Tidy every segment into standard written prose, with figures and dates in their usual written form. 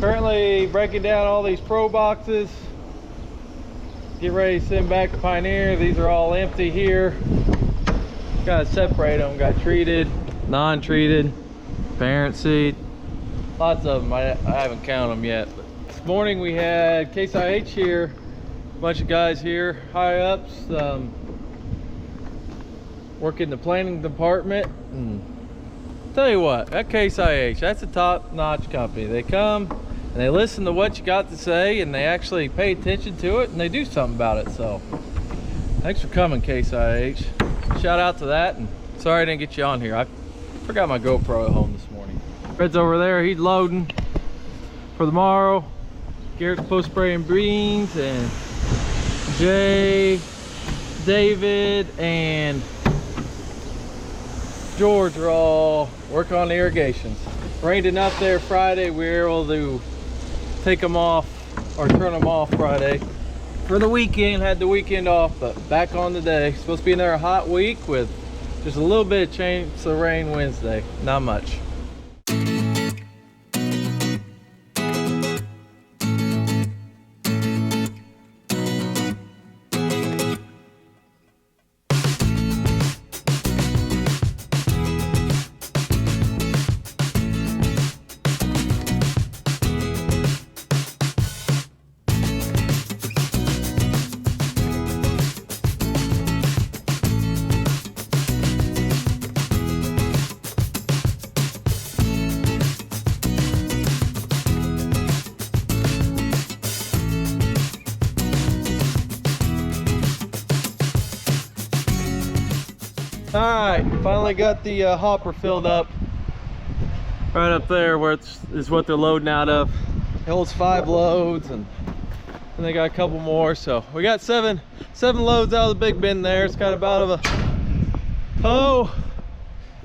Currently breaking down all these pro boxes. Get ready to send back to Pioneer. These are all empty here. Gotta separate them. Got treated, non-treated, parent seed. Lots of them. I haven't counted them yet. But this morning we had Case IH here. A bunch of guys here, high ups, work in the planning department. And tell you what, that Case IH, that's a top-notch company. They come and they listen to what you got to say, and they actually pay attention to it, and they do something about it. So thanks for coming, Case IH. Shout out to that, and sorry I didn't get you on here. I forgot my GoPro at home this morning. Fred's over there, he's loading for tomorrow. Garrett's post spraying beans, and Jay, David, and George are all working on the irrigations. Rained enough there Friday, we were able to take them off or turn them off Friday for the weekend. Had the weekend off, but back on today. Supposed to be another hot week with just a little bit of chance of rain Wednesday, not much. All right, finally got the hopper filled up. Right up there where is what they're loading out of. It holds 5 loads, and they got a couple more. So we got seven loads out of the big bin there. It's got about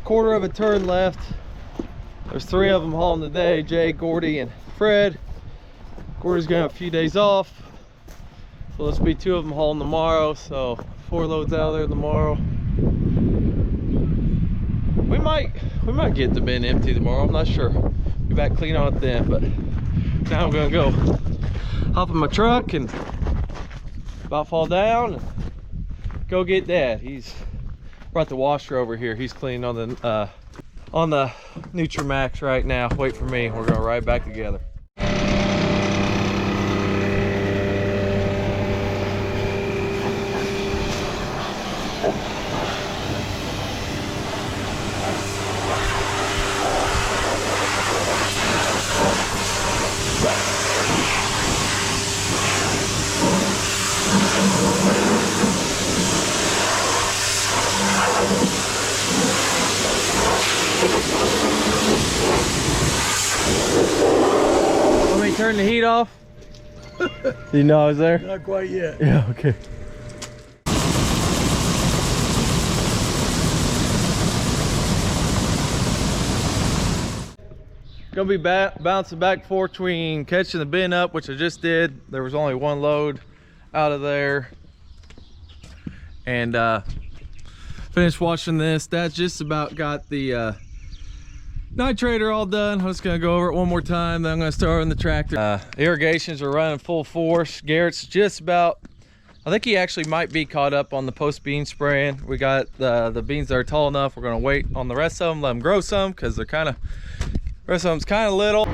quarter of a turn left. There's 3 of them hauling today, Jay, Gordy, and Fred. Gordy's gonna have a few days off, so let's be 2 of them hauling tomorrow. So 4 loads out of there tomorrow. We might get the bin empty tomorrow. I'm not sure. Be back clean on it then. But now I'm gonna go hop in my truck and about fall down and go get Dad. He's brought the washer over here. He's cleaning on the Nutramax right now. Wait for me. We're gonna ride back together. Let me turn the heat off. You know I was there? Not quite yet. Yeah, okay. Gonna be bouncing back and forth between catching the bin up, which I just did. There was only 1 load out of there, and finished washing this. That's just about got the nitrator all done. I'm just gonna go over it one more time, then I'm gonna start on the tractor. Irrigations are running full force. Garrett's just about, I think he actually might be caught up on the post bean spraying. We got the beans that are tall enough. We're gonna wait on the rest of them, let them grow some, because they're kind of, rest of them's kind of little.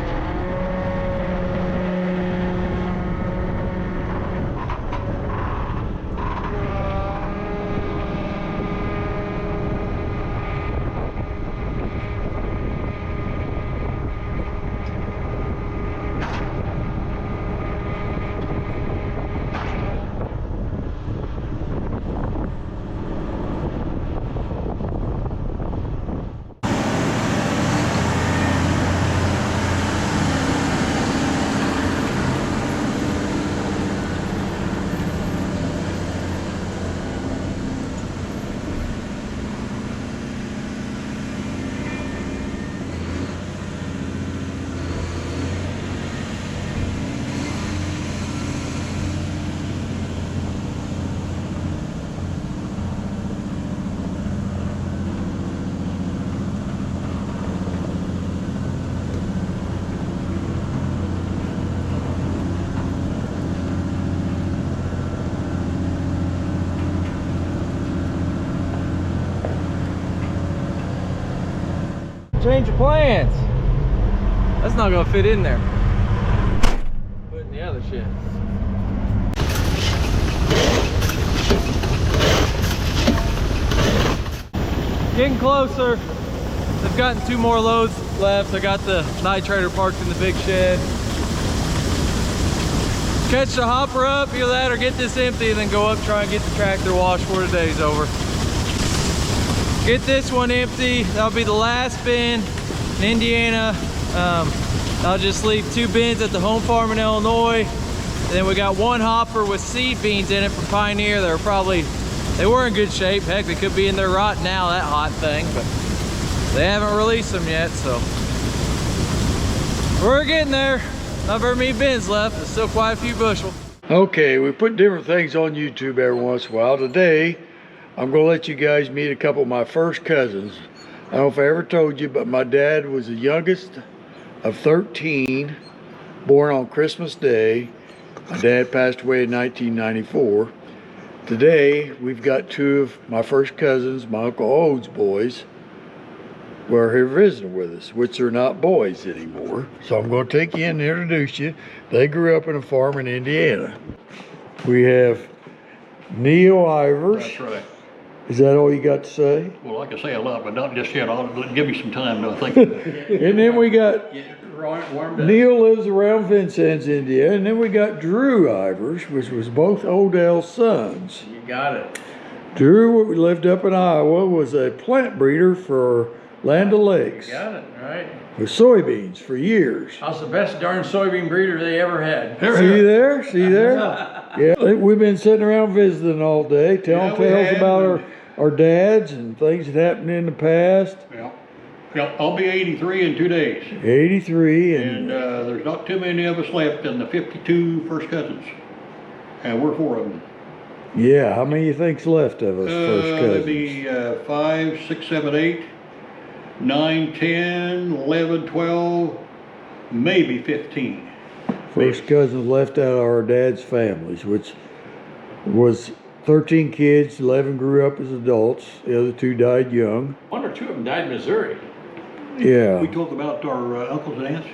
change of plans. That's not gonna fit in there. Put in the other shit. Getting closer. I've gotten 2 more loads left. I got the nitrator parked in the big shed. Catch the hopper up, either that or get this empty and then go up, try and get the tractor washed before the day's over. Get this one empty. That'll be the last bin in Indiana. I'll just leave 2 bins at the home farm in Illinois. And then we got 1 hopper with seed beans in it from Pioneer. They were in good shape. Heck, they could be in there rotting now, that hot thing, but they haven't released them yet, so we're getting there. Not very many bins left, but still quite a few bushel. Okay, we put different things on YouTube every once in a while. Today, I'm gonna let you guys meet a couple of my first cousins. I don't know if I ever told you, but my dad was the youngest of 13, born on Christmas Day. My dad passed away in 1994. Today, we've got 2 of my first cousins, my Uncle Ode's boys, were here visiting with us, which are not boys anymore. So I'm going to take you in and introduce you. They grew up in a farm in Indiana. We have Neil Ivers. That's right. Is that all you got to say? Well, I can say a lot, but not just yet. I'll give you some time to think. And then we got Neil lives around Vincennes, India. And then we got Drew Ivers, which was both Odell's sons. You got it. Drew lived up in Iowa, was a plant breeder for Land O'Lakes. You got it, right. With soybeans for years. I was the best darn soybean breeder they ever had. See there? See there? Yeah, we've been sitting around visiting all day, telling tales about our dads and things that happened in the past. Yeah, I'll be 83 in 2 days. 83 and there's not too many of us left in the 52 first cousins. And we're 4 of them. Yeah, how many you think's left of us first cousins? There'd be 5, 6, 7, 8, 9, 10, 11, 12, maybe 15. First cousins left out of our dad's families, which was 13 kids, 11 grew up as adults, the other 2 died young. 1 or 2 of them died in Missouri. Yeah. We talk about our uncles and aunts.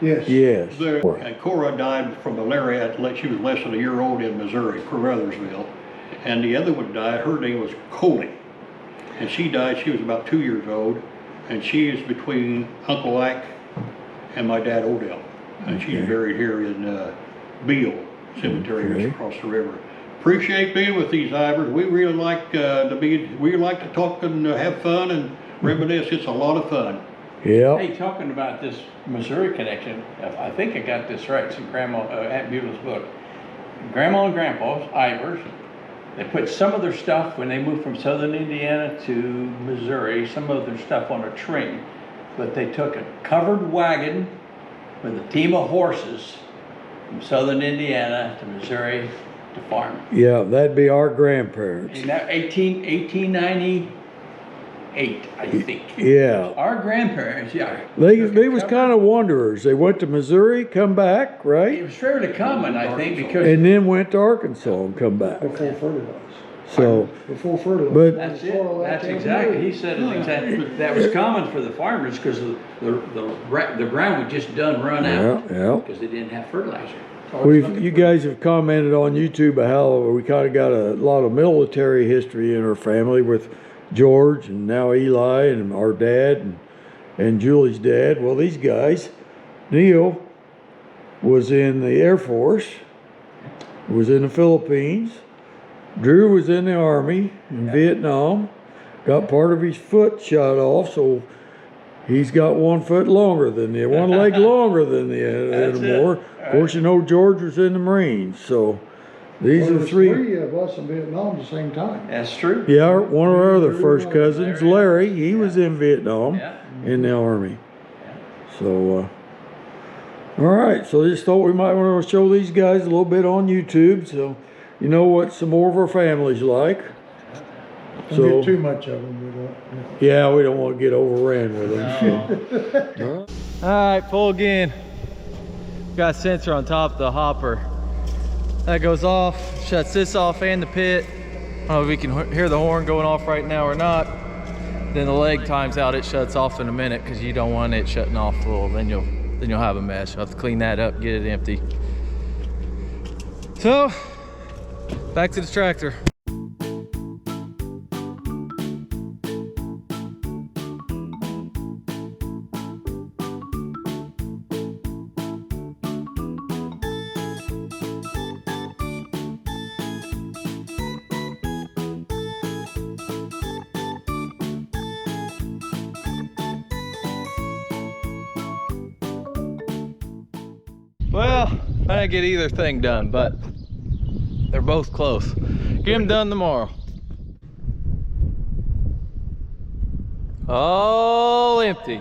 Yes. Yes. And Cora died from malaria. She was less than a year old in Missouri, Caruthersville. And the other one died. Her name was Coley. And she died, she was about 2 years old. And she is between Uncle Ike and my dad Odell. And she's buried here in Beale Cemetery just across the river. Appreciate being with these Ivers. We really like we like to talk and have fun and reminisce. It's a lot of fun. Yeah. Hey, talking about this Missouri connection, I think I got this right. It's in Grandma Aunt Beulah's book. Grandma and Grandpa's Ivers. They put some of their stuff when they moved from southern Indiana to Missouri. Some of their stuff on a train, but they took a covered wagon with a team of horses from southern Indiana to Missouri to farm. Yeah, that'd be our grandparents. In that 1898, I think. Yeah. Our grandparents, yeah. They was kind of wanderers. They went to Missouri, come back, right? It was fairly common, I think, because... And then went to Arkansas and come back. Before fertilizer. So, Before fertilizer. but That's it. That's exactly. He said it exactly. That was common for the farmers because the ground would just done run out. Yeah. Because they didn't have fertilizer. You guys have commented on YouTube how we kind of got a lot of military history in our family with George and now Eli and our dad and Julie's dad. Well, these guys, Neil was in the Air Force, was in the Philippines. Drew was in the Army in Vietnam, got part of his foot shot off, so he's got 1 foot longer than the one leg longer than the more. Of course, you know George was in the Marines, so these are 3 of us in Vietnam at the same time. That's true. Yeah, one of our other first cousins, Larry, he was in Vietnam in the Army. So, all right, so I just thought we might want to show these guys a little bit on YouTube, so you know what some more of our families like. Don't get too much of them. We don't. Yeah, we don't want to get overran with them. No. All right, pull again. Got a sensor on top of the hopper. That goes off, shuts this off and the pit. I don't know if we can hear the horn going off right now or not. then the leg times out, it shuts off in a minute because you don't want it shutting off full. Then you'll have a mess. You'll have to clean that up, get it empty. So back to the tractor. Well, I didn't get either thing done, but they're both close. Get them done tomorrow. All empty.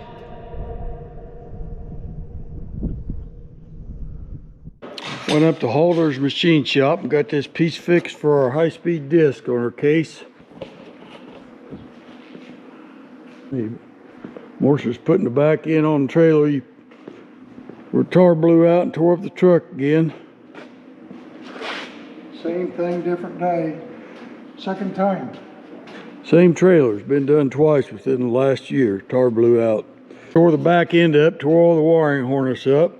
Went up to Halter's machine shop and got this piece fixed for our high-speed disc on our case. Morse's putting the back end on the trailer. Where tar blew out and tore up the truck again. Same thing, different day. Second time. Same trailer's been done twice within the last year. Tar blew out. Tore the back end up, tore all the wiring harness up.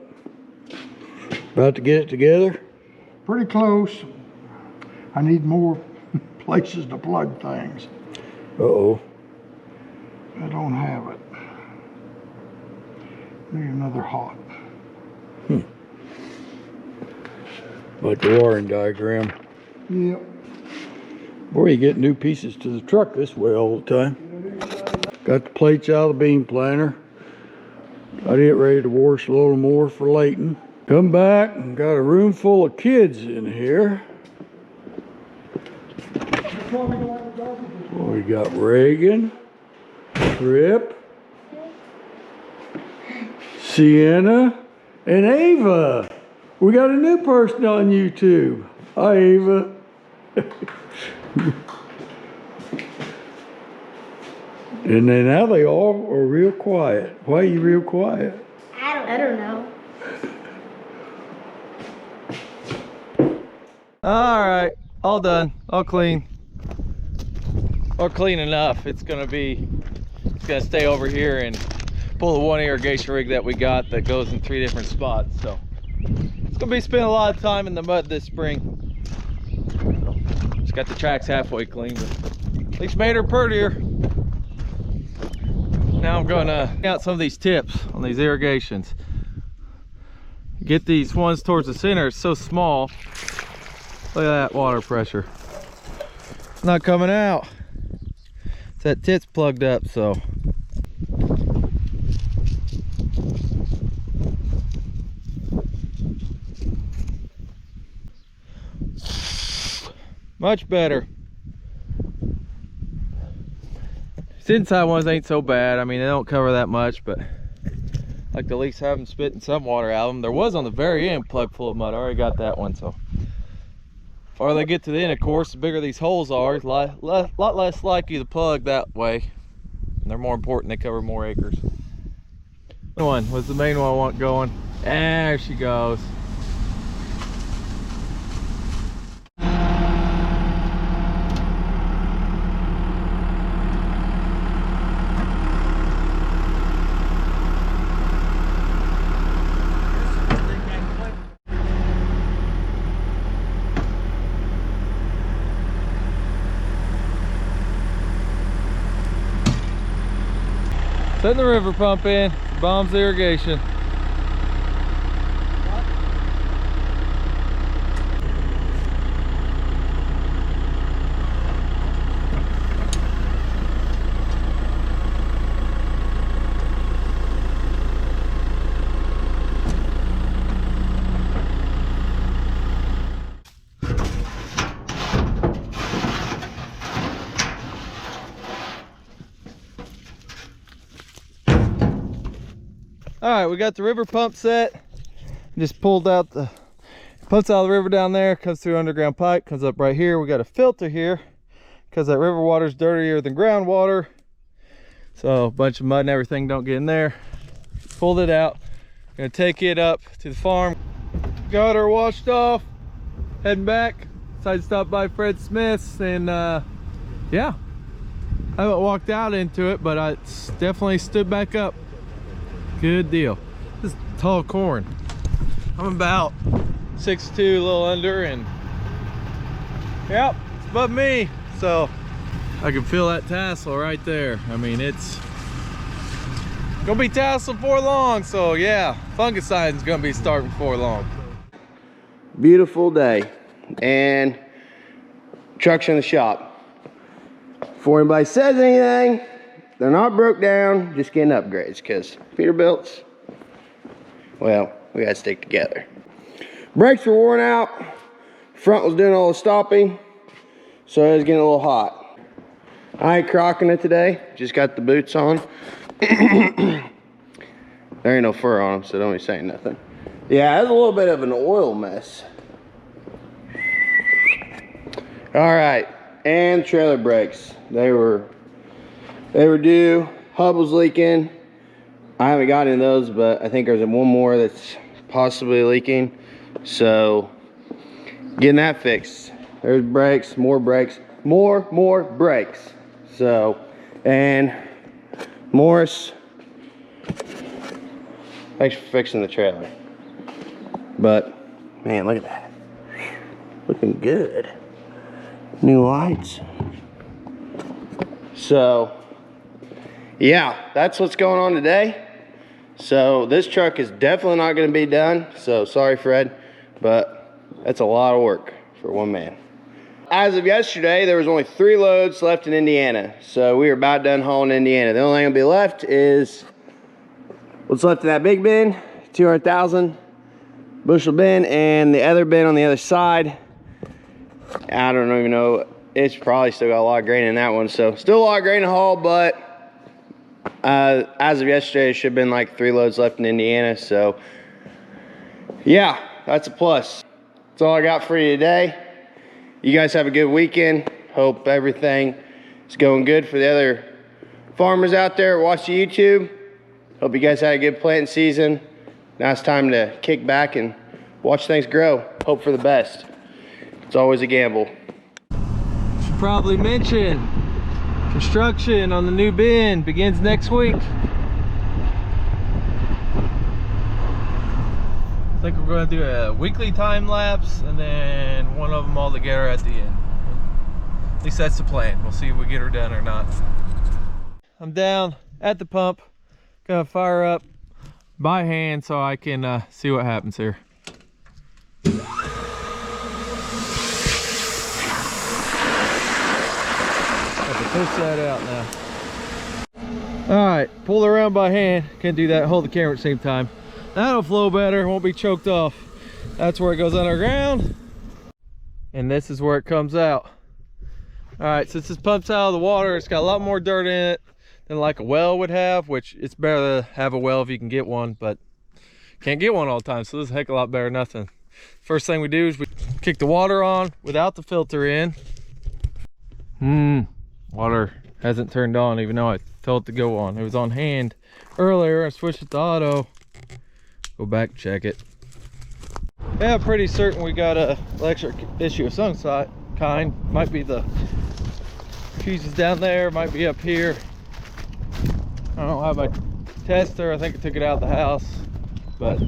About to get it together. Pretty close. I need more places to plug things. Uh-oh. I don't have it. Maybe another hot. Like the wiring diagram. Yep. Boy, you get new pieces to the truck this way all the time. Got the plates out of the beam planter. Got it ready to wash a little more for Layton. Come back and got a room full of kids in here. We got Reagan, Trip, Sienna, and Ava. We got a new person on YouTube. Hi, Ava. And then now they all are real quiet. Why are you real quiet? I don't know. All right, all done, all clean. Or clean enough. It's gonna stay over here and pull the one irrigation rig that we got that goes in 3 different spots. So it's gonna be spending a lot of time in the mud this spring. Just got the tracks halfway clean, but at least made her prettier. Now I'm gonna out some of these tips on these irrigations. Get these ones towards the center. It's so small. Look at that water pressure. It's not coming out. It's that tip's plugged up, so. Much better. These inside ones ain't so bad. I mean, they don't cover that much, but I like to at least have them spitting some water out of them. There was on the very end plug full of mud. I already got that one, so. The farther they get to the end, of course, the bigger these holes are. It's a lot less likely to plug that way. And they're more important. They cover more acres. One was the main one I want going. There she goes. Setting the river pump in, bombs the irrigation. All right, we got the river pump set. Just pulled out the pumps out of the river down there, comes through underground pipe, comes up right here. We got a filter here because that river water is dirtier than groundwater. So a bunch of mud and everything don't get in there. Pulled it out. Gonna take it up to the farm. Got her washed off. Heading back. Decided to stop by Fred Smith's and yeah, I haven't walked out into it, but I definitely stood back up. Good deal. This is tall corn. I'm about 6'2", a little under, and yep, it's above me. So I can feel that tassel right there. I mean, it's gonna be tasseled before long. So yeah, fungiciding's gonna be starting before long. Beautiful day, and truck's in the shop. Before anybody says anything, they're not broke down, just getting upgrades, because Peterbilts, well, we gotta stick together. Brakes were worn out, front was doing all the stopping, so it was getting a little hot. I ain't crocking it today, just got the boots on. There ain't no fur on them, so don't be saying nothing. Yeah, it's a little bit of an oil mess. All right, and trailer brakes. They were due. Hub was leaking. I haven't got into those, but I think there's one more that's possibly leaking. So getting that fixed. There's brakes, more brakes, more brakes. So, and Morris, thanks for fixing the trailer. But man, look at that. Looking good. New lights. So yeah, that's what's going on today. So this truck is definitely not going to be done. So sorry, Fred, but that's a lot of work for one man. As of yesterday, there was only 3 loads left in Indiana. So we are about done hauling Indiana. The only thing that'll be left is what's left in that big bin, 200,000 bushel bin, and the other bin on the other side. I don't even know. It's probably still got a lot of grain in that one. So still a lot of grain to haul, but as of yesterday, it should have been like 3 loads left in Indiana. So yeah, that's a plus. That's all I got for you today. You guys have a good weekend. Hope everything is going good for the other farmers out there watching YouTube. Hope you guys had a good planting season. Now it's time to kick back and watch things grow. Hope for the best. It's always a gamble. Should probably mention, construction on the new bin begins next week. I think we're going to do a weekly time lapse and then one of them all together at the end. At least that's the plan. We'll see if we get her done or not. I'm down at the pump, gonna fire up by hand so I can see what happens here. Push that out now. All right, pull it around by hand. Can't do that, hold the camera at the same time. That'll flow better, won't be choked off. That's where it goes underground. And this is where it comes out. All right, since this pumps out of the water, it's got a lot more dirt in it than like a well would have, which it's better to have a well if you can get one, but can't get one all the time, so this is a heck of a lot better than nothing. First thing we do is we kick the water on without the filter in. Water hasn't turned on even though I told it to go on. It was on hand earlier. I switched it to auto. Go back, check it. Yeah, pretty certain we got a electric issue of some kind. Might be the fuses down there, might be up here. I don't have my tester. I think I took it out of the house, but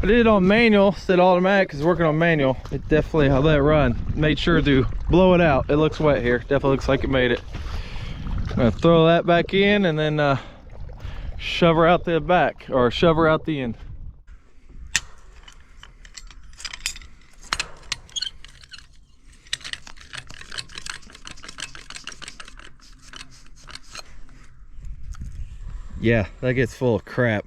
I did it on manual instead of automatic because it's working on manual. It definitely, I let it run. Made sure to blow it out. It looks wet here. Definitely looks like it made it. I'm gonna throw that back in and then shove her out the back, or shove her out the end. Yeah, that gets full of crap.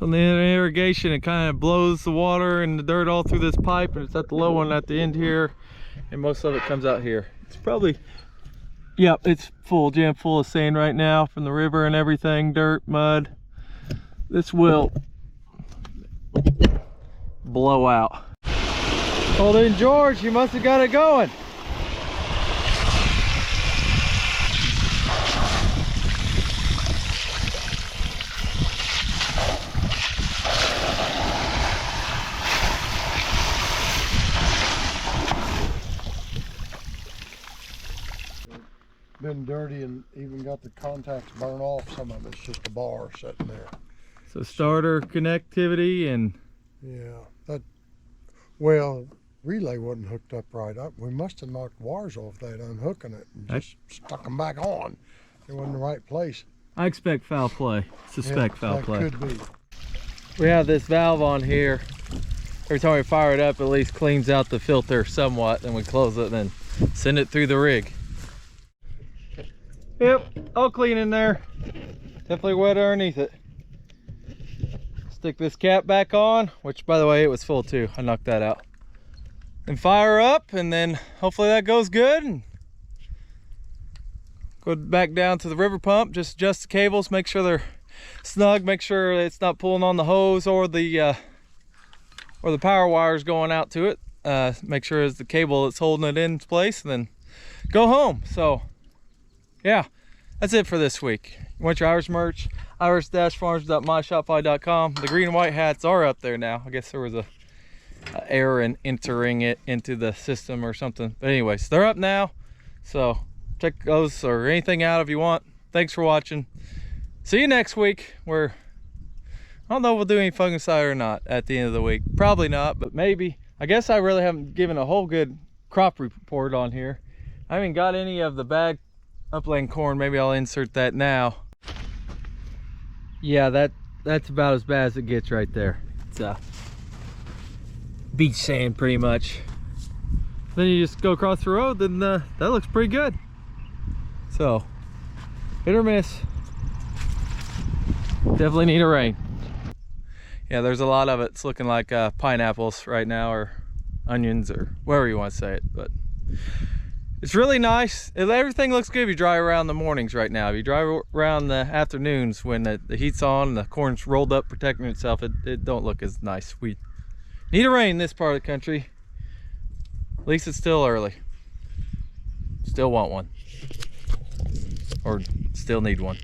On the irrigation, it kind of blows the water and the dirt all through this pipe, and it's at the low one at the end here, and most of it comes out here. It's probably, yep, it's full, jam full of sand right now from the river and everything, dirt, mud. This will blow out. Hold in, George, you must have got it going. dirty and even got the contacts burn off. Some of it's just a bar sitting there. So starter connectivity and Yeah, well, relay wasn't hooked up right. We must have knocked wires off that unhooking it and just stuck them back on. It wasn't the right place. I expect foul play. Suspect foul that play. Could be. We have this valve on here. Every time we fire it up, at least cleans out the filter somewhat. Then we close it and then send it through the rig. Yep, all clean in there. Definitely wet underneath it. Stick this cap back on, which by the way, it was full too. I knocked that out. And fire up, and then hopefully that goes good. And go back down to the river pump, just adjust the cables, make sure they're snug, make sure it's not pulling on the hose or the power wires going out to it. Make sure it's the cable that's holding it in place, and then go home. So yeah, that's it for this week. You want your Ivers merch? Ivers-farms.myshopify.com. The green and white hats are up there now. I guess there was a error in entering it into the system or something. But anyways, they're up now. So check those or anything out if you want. Thanks for watching. See you next week, where I don't know if we'll do any fungicide or not at the end of the week. Probably not, but maybe. I guess I really haven't given a whole good crop report on here. I haven't got any of the bag upland corn. Maybe I'll insert that now. Yeah, that's about as bad as it gets right there. It's beach sand pretty much. Then you just go across the road, then that looks pretty good. So hit or miss. Definitely need a rain. Yeah, there's a lot of it. It's looking like pineapples right now, or onions, or whatever you want to say it. But it's really nice. Everything looks good if you drive around the mornings right now. If you drive around the afternoons when the heat's on and the corn's rolled up protecting itself, it don't look as nice. We need a rain in this part of the country. At least it's still early. Still want one. Or still need one.